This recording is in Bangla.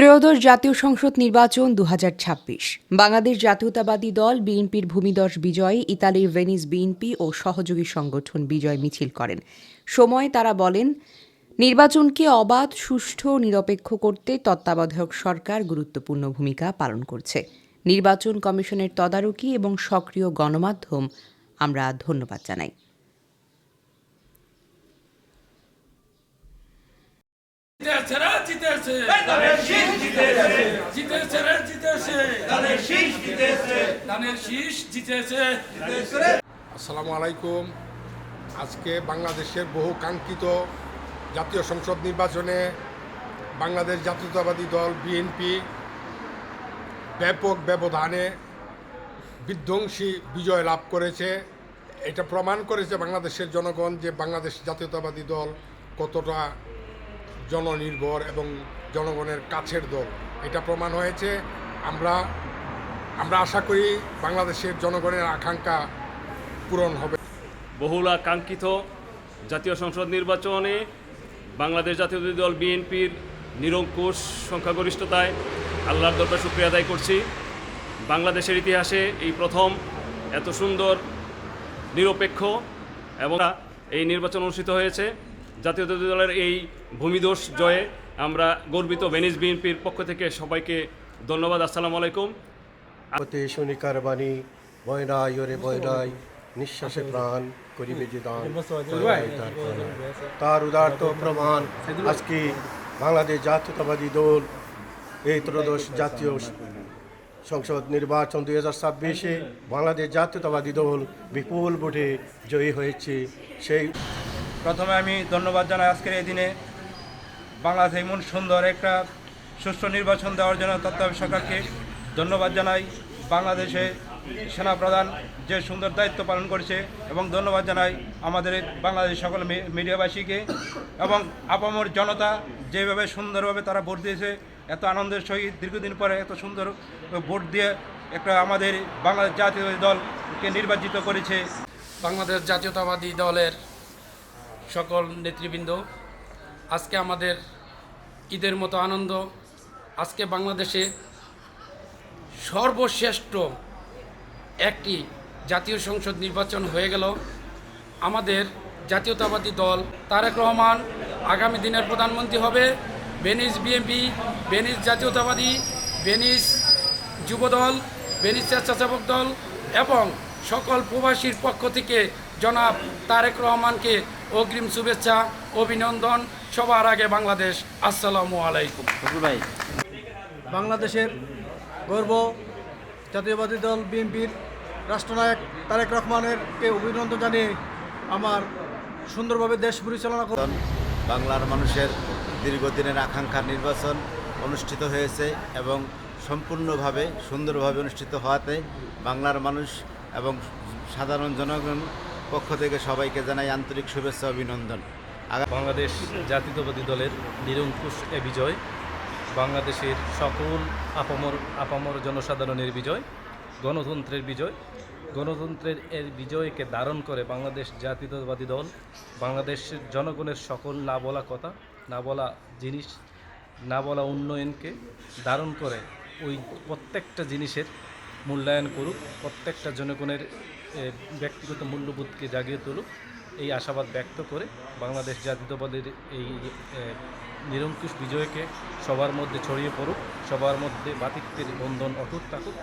ত্রয়োদশ জাতীয় সংসদ নির্বাচন ২০২৬। বাংলাদেশ জাতীয়তাবাদী দল বিএনপির ভূমিদস বিজয়ে ইতালির ভেনিস বিএনপি ও সহযোগী সংগঠন বিজয় মিছিল করেন। সময় তারা বলেন, নির্বাচনকে অবাধ, সুষ্ঠু ও নিরপেক্ষ করতে তত্ত্বাবধায়ক সরকার গুরুত্বপূর্ণ ভূমিকা পালন করছে। নির্বাচন কমিশনের তদারকি এবং সক্রিয় গণমাধ্যম আমরা ধন্যবাদ জানাই। আসসালামু আলাইকুম। আজকে বাংলাদেশের বহু কাঙ্ক্ষিত জাতীয় সংসদ নির্বাচনে বাংলাদেশ জাতীয়তাবাদী দল বিএনপি ব্যাপক ব্যবধানে বিধ্বংসী বিজয় লাভ করেছে। এটা প্রমাণ করেছে বাংলাদেশের জনগণ যে বাংলাদেশ জাতীয়তাবাদী দল কতটা জননির্ভর এবং জনগণের কাছের দল। এটা প্রমাণ হয়েছে। আমরা আশা করি বাংলাদেশের জনগণের আকাঙ্ক্ষা পূরণ হবে। বহুল আকাঙ্ক্ষিত জাতীয় সংসদ নির্বাচনে বাংলাদেশ জাতীয়তাবাদী দল বিএনপির নিরঙ্কুশ সংখ্যাগরিষ্ঠতায় আল্লাহর দরবারে শুকরিয়া আদায় করছি। বাংলাদেশের ইতিহাসে এই প্রথম এত সুন্দর, নিরপেক্ষ এবং এই নির্বাচন অনুষ্ঠিত হয়েছে। জাতীয়তাবাদী দলের এই ভূমিদস জয়ে আমরা গর্বিত। ভেনিস বিএনপির পক্ষ থেকে সবাইকে ধন্যবাদ। আসসালামু আলাইকুম। শনিকার বাণী বয়নাই ওরে বয়নাই, নিঃশ্বাসে প্রাণ করিবে যে দান, তার উদারত প্রমাণ আজকে বাংলাদেশ জাতীয়তাবাদী দল এই ত্রয়োদশ জাতীয় সংসদ নির্বাচন 2026-এ বাংলাদেশ জাতীয়তাবাদী দল বিপুল ভোটে জয়ী হয়েছে। সেই প্রথমে আমি ধন্যবাদ জানাই আজকের এই দিনে বাংলাদেশে এমন সুন্দর একটা সুষ্ঠু নির্বাচন দেওয়ার জন্য তত্ত্বাবধায়ক সরকারকে ধন্যবাদ জানাই। বাংলাদেশে সেনাপ্রধান যে সুন্দর দায়িত্ব পালন করেছে এবং ধন্যবাদ জানাই আমাদের বাংলাদেশ সকল মিডিয়াবাসীকে এবং আপামর জনতা যেভাবে সুন্দরভাবে তারা ভোট দিয়েছে। এত আনন্দের সহিত দীর্ঘদিন পরে এত সুন্দর ভোট দিয়ে একটা আমাদের বাংলাদেশ জাতীয়তাবাদী দলকে নির্বাচিত করেছে। বাংলাদেশ জাতীয়তাবাদী দলের সকল নেতৃবৃন্দ, আজকে আমাদের ঈদের মতো আনন্দ। আজকে বাংলাদেশে সর্বশ্রেষ্ঠ একটি জাতীয় সংসদ নির্বাচন হয়ে গেল। আমাদের জাতীয়তাবাদী দল তারেক রহমান আগামী দিনের প্রধানমন্ত্রী হবে। ভেনিস বিএনপি, ভেনিস জাতীয়তাবাদী, ভেনিস যুবদল, ভেনিস স্বেচ্ছাসেবক দল এবং সকল প্রবাসীর পক্ষ থেকে জনাব তারেক রহমানকে অগ্রিম শুভেচ্ছা, অভিনন্দন। সবার আগে বাংলাদেশ। আসসালামু আলাইকুম। বাংলাদেশের গর্ব জাতীয়বাদী দল বিএনপির রাষ্ট্রনায়ক তারেক রহমানেরকে অভিনন্দন জানিয়ে আমার সুন্দরভাবে দেশ পরিচালনা করুন। বাংলার মানুষের দীর্ঘদিনের আকাঙ্ক্ষার নির্বাচন অনুষ্ঠিত হয়েছে এবং সম্পূর্ণভাবে সুন্দরভাবে অনুষ্ঠিত হওয়াতে বাংলার মানুষ এবং সাধারণ জনগণ পক্ষ থেকে সবাইকে জানাই আন্তরিক শুভেচ্ছা, অভিনন্দন। বাংলাদেশ জাতীয়তাবাদী দলের নিরঙ্কুশ এ বিজয় বাংলাদেশের সকল আপামর জনসাধারণের বিজয়, গণতন্ত্রের বিজয়। গণতন্ত্রের এর বিজয়কে ধারণ করে বাংলাদেশ জাতীয়তাবাদী দল বাংলাদেশের জনগণের সকল না বলা কথা, না বলা জিনিস, না বলা উন্নয়নকে ধারণ করে ওই প্রত্যেকটা জিনিসের মূল্যায়ন করুক, প্রত্যেকটা জনগণের ব্যক্তিগত মূল্যবোধকে জাগিয়ে তুলুক, এই আশাবাদ ব্যক্ত করে বাংলাদেশ জাতীয়তাবাদের এই নিরঙ্কুশ বিজয়কে সবার মধ্যে ছড়িয়ে পড়ুক, সবার মধ্যে ভ্রাতৃত্বের বন্ধন অটুট থাকুক।